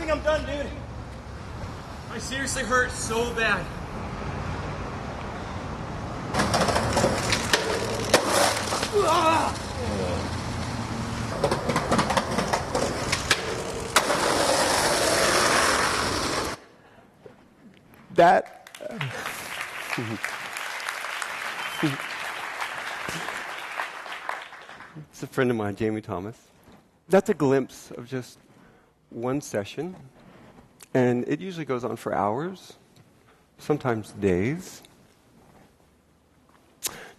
think I'm done, dude. I seriously hurt so bad. That it's a friend of mine, Jamie Thomas. That's a glimpse of just one session, and it usually goes on for hours, sometimes days.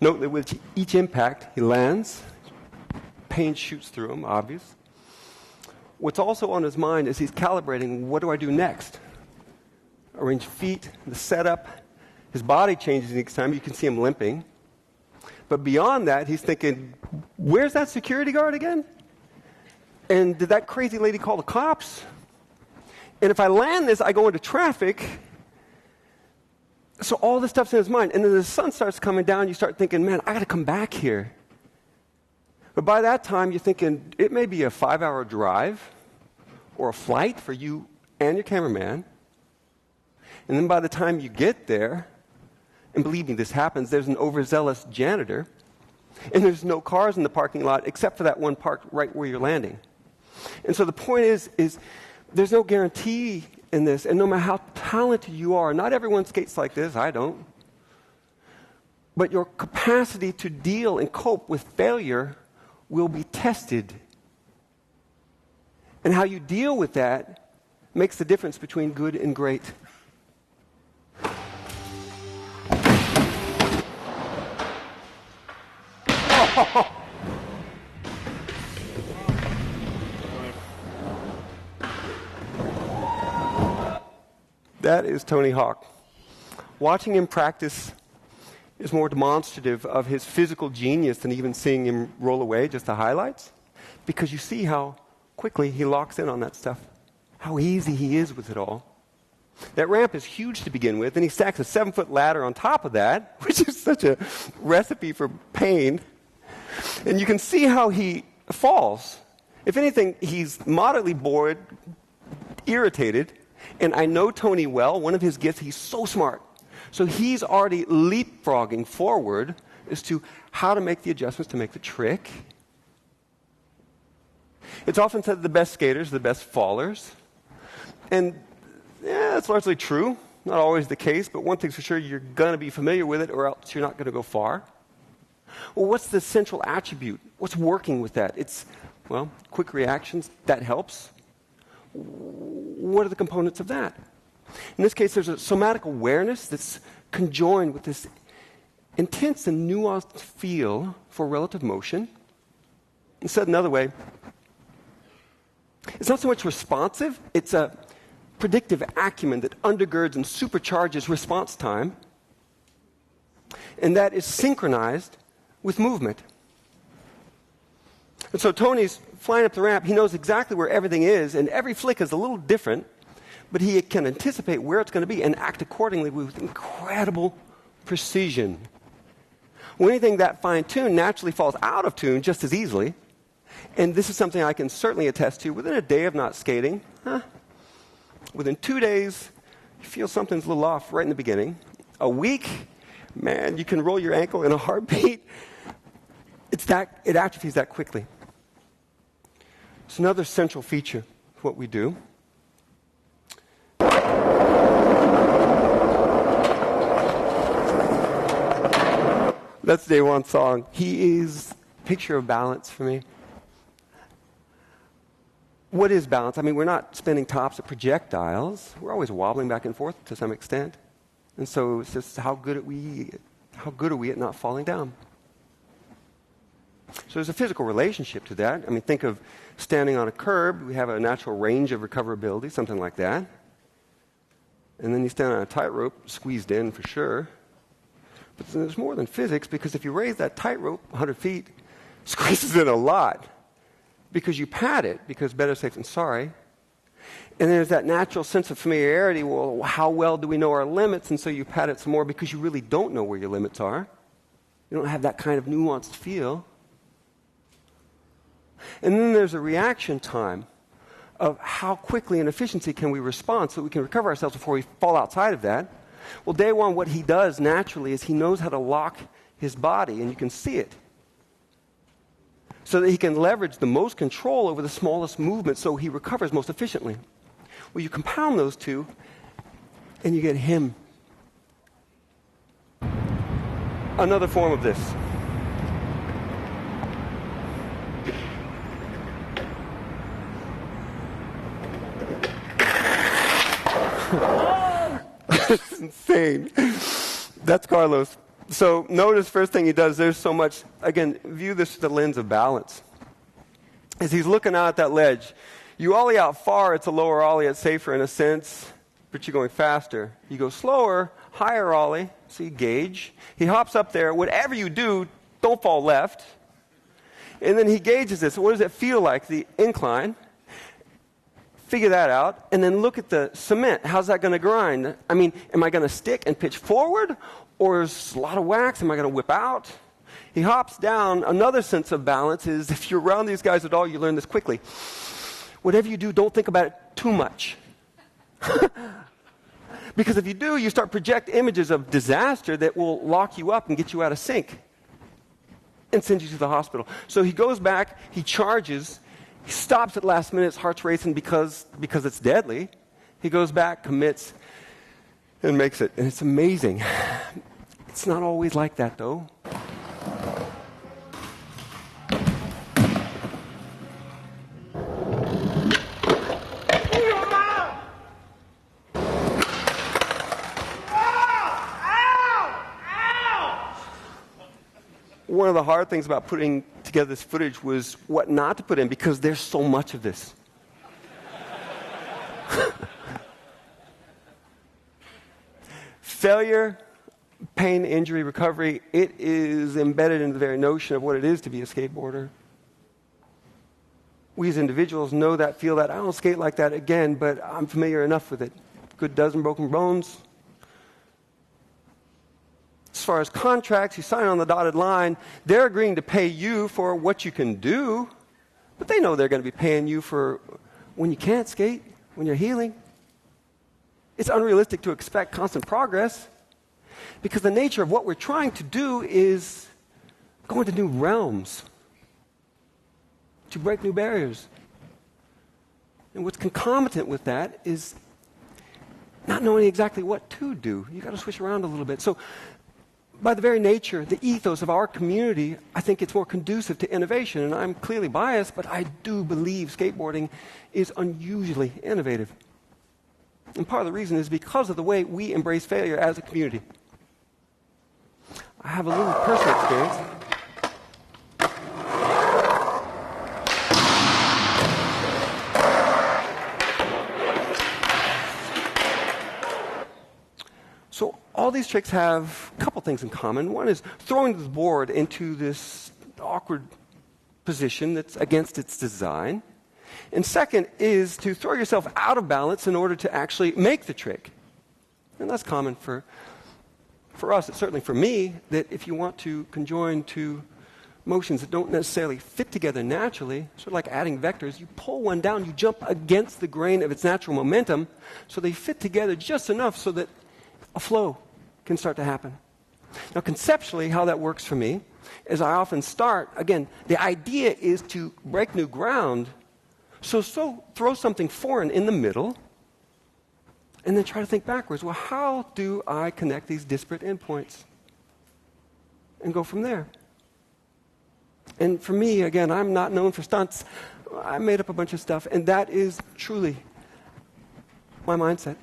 Note that with each impact, he lands, pain shoots through him, obvious. What's also on his mind is he's calibrating, what do I do next? Arrange feet, the setup. His body changes each time. You can see him limping. But beyond that, he's thinking, where's that security guard again? And did that crazy lady call the cops? And if I land this, I go into traffic. So all this stuff's in his mind. And then the sun starts coming down, you start thinking, man, I got to come back here. But by that time, you're thinking, it may be a 5-hour drive or a flight for you and your cameraman. And then by the time you get there, and believe me, this happens, there's an overzealous janitor, and there's no cars in the parking lot except for that one parked right where you're landing. And so the point is there's no guarantee in this, and no matter how talented you are, not everyone skates like this, I don't, but your capacity to deal and cope with failure will be tested. And how you deal with that makes the difference between good and great. That is Tony Hawk. Watching him practice is more demonstrative of his physical genius than even seeing him roll away, just the highlights, because you see how quickly he locks in on that stuff, how easy he is with it all. That ramp is huge to begin with, and he stacks a 7-foot ladder on top of that, which is such a recipe for pain. And you can see how he falls. If anything, he's moderately bored, irritated, and I know Tony well. One of his gifts, he's so smart. So he's already leapfrogging forward as to how to make the adjustments to make the trick. It's often said that the best skaters are the best fallers. And yeah, that's largely true. Not always the case, but one thing's for sure, you're going to be familiar with it or else you're not going to go far. Well, what's the central attribute? What's working with that? It's, well, quick reactions. That helps. What are the components of that? In this case, there's a somatic awareness that's conjoined with this intense and nuanced feel for relative motion. And said another way, it's not so much responsive, it's a predictive acumen that undergirds and supercharges response time, and that is synchronized with movement. And so Tony's flying up the ramp. He knows exactly where everything is, and every flick is a little different, but he can anticipate where it's going to be and act accordingly with incredible precision. Well, anything that fine-tuned naturally falls out of tune just as easily, and this is something I can certainly attest to. Within a day of not skating, within 2 days, you feel something's a little off right in the beginning. A week, man, you can roll your ankle in a heartbeat. It atrophies that quickly. It's another central feature of what we do. That's day one song. He is a picture of balance for me. What is balance? I mean, we're not spinning tops at projectiles. We're always wobbling back and forth to some extent. And so it's just how good are we at not falling down? So there's a physical relationship to that. I mean, think of standing on a curb. We have a natural range of recoverability, something like that. And then you stand on a tightrope, squeezed in for sure. But there's more than physics, because if you raise that tightrope 100 feet, it squeezes in a lot. Because you pad it, because better safe than sorry. And there's that natural sense of familiarity. Well, how well do we know our limits? And so you pad it some more because you really don't know where your limits are. You don't have that kind of nuanced feel. And then there's a reaction time. of how quickly and efficiency can we respond so we can recover ourselves before we fall outside of that. Well, day one, what he does naturally is he knows how to lock his body, and you can see it, so that he can leverage the most control over the smallest movement so he recovers most efficiently. Well, you compound those two, and you get him. Another form of this. It's insane. That's Carlos. So notice first thing he does, there's so much, again, view this through the lens of balance. As he's looking out at that ledge, you ollie out far, it's a lower ollie, it's safer in a sense, but you're going faster. You go slower, higher ollie, so you gauge. He hops up there, whatever you do, don't fall left. And then he gauges this. What does it feel like, the incline? Figure that out, and then look at the cement. How's that going to grind? I mean, am I going to stick and pitch forward, or is a lot of wax? Am I going to whip out? He hops down. Another sense of balance is, if you're around these guys at all, you learn this quickly. Whatever you do, don't think about it too much. Because if you do, you start project images of disaster that will lock you up and get you out of sync and send you to the hospital. So he goes back, he charges, he stops at last minute, his heart's racing because it's deadly. He goes back, commits, and makes it. And it's amazing. It's not always like that, though. One of the hard things about putting together this footage was what not to put in, because there's so much of this. Failure, pain, injury, recovery, it is embedded in the very notion of what it is to be a skateboarder. We as individuals know that, feel that. I don't skate like that again, but I'm familiar enough with it. Good dozen broken bones. As far as contracts, you sign on the dotted line, they're agreeing to pay you for what you can do, but they know they're going to be paying you for when you can't skate, when you're healing. It's unrealistic to expect constant progress, because the nature of what we're trying to do is go into new realms, to break new barriers. And what's concomitant with that is not knowing exactly what to do. You've got to switch around a little bit. So by the very nature, the ethos of our community, I think it's more conducive to innovation. And I'm clearly biased, but I do believe skateboarding is unusually innovative. And part of the reason is because of the way we embrace failure as a community. I have a little personal experience. So all these tricks have a couple things in common. One is throwing the board into this awkward position that's against its design. And second is to throw yourself out of balance in order to actually make the trick. And that's common for us. It's certainly for me that if you want to conjoin two motions that don't necessarily fit together naturally, sort of like adding vectors, you pull one down, you jump against the grain of its natural momentum so they fit together just enough so that a flow can start to happen. Now, conceptually, how that works for me is I often start, again, the idea is to break new ground, so throw something foreign in the middle, and then try to think backwards. Well, how do I connect these disparate endpoints? And go from there. And for me, again, I'm not known for stunts. I made up a bunch of stuff, and that is truly my mindset.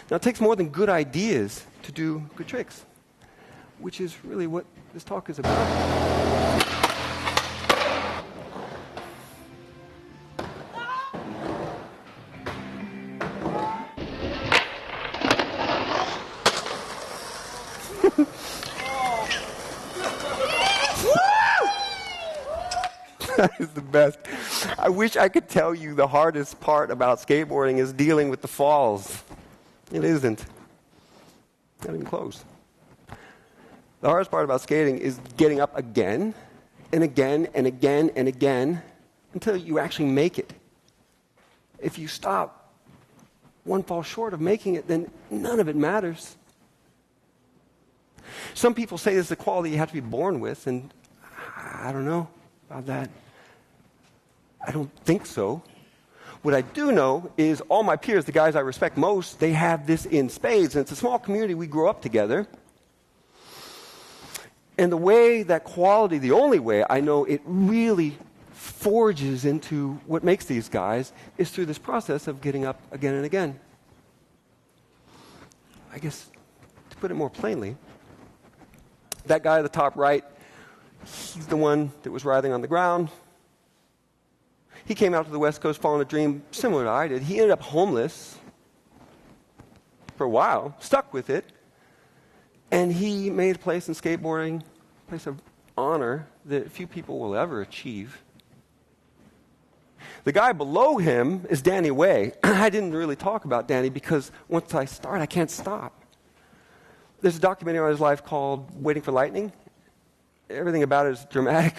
Now, it takes more than good ideas to do good tricks, which is really what this talk is about. That is the best. I wish I could tell you the hardest part about skateboarding is dealing with the falls. It isn't. Not even close. The hardest part about skating is getting up again and again and again and again until you actually make it. if you stop one fall short of making it, then none of it matters. Some people say this is a quality you have to be born with, and I don't know about that. I don't think so. What I do know is all my peers, the guys I respect most, they have this in spades, and it's a small community. We grow up together. And the way that quality, the only way I know it really forges into what makes these guys, is through this process of getting up again and again. I guess, to put it more plainly, that guy at the top right, he's the one that was writhing on the ground. He came out to the West Coast following a dream similar to I did. He ended up homeless for a while, stuck with it, and he made a place in skateboarding, a place of honor that few people will ever achieve. The guy below him is Danny Way. I didn't really talk about Danny because once I start, I can't stop. There's a documentary on his life called Waiting for Lightning. Everything about it is dramatic.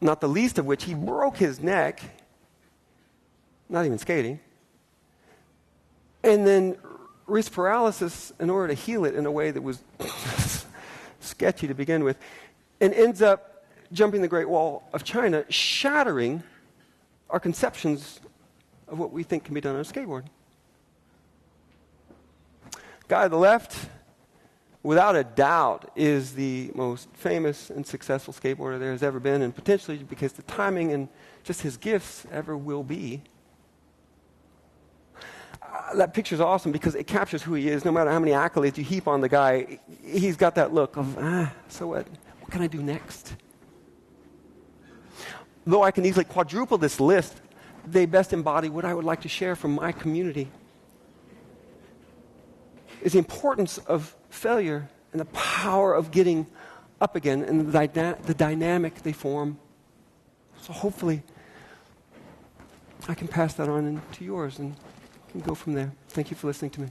Not the least of which, he broke his neck, not even skating, and then wrist paralysis in order to heal it in a way that was sketchy to begin with, and ends up jumping the Great Wall of China, shattering our conceptions of what we think can be done on a skateboard. Guy on the left, without a doubt, is the most famous and successful skateboarder there has ever been, and potentially because the timing and just his gifts ever will be. That picture's awesome because it captures who he is. No matter how many accolades you heap on the guy, he's got that look of, so what? What can I do next? Though I can easily quadruple this list, they best embody what I would like to share from my community. Is the importance of failure and the power of getting up again and the dynamic they form. So hopefully I can pass that on into yours and can go from there. Thank you for listening to me.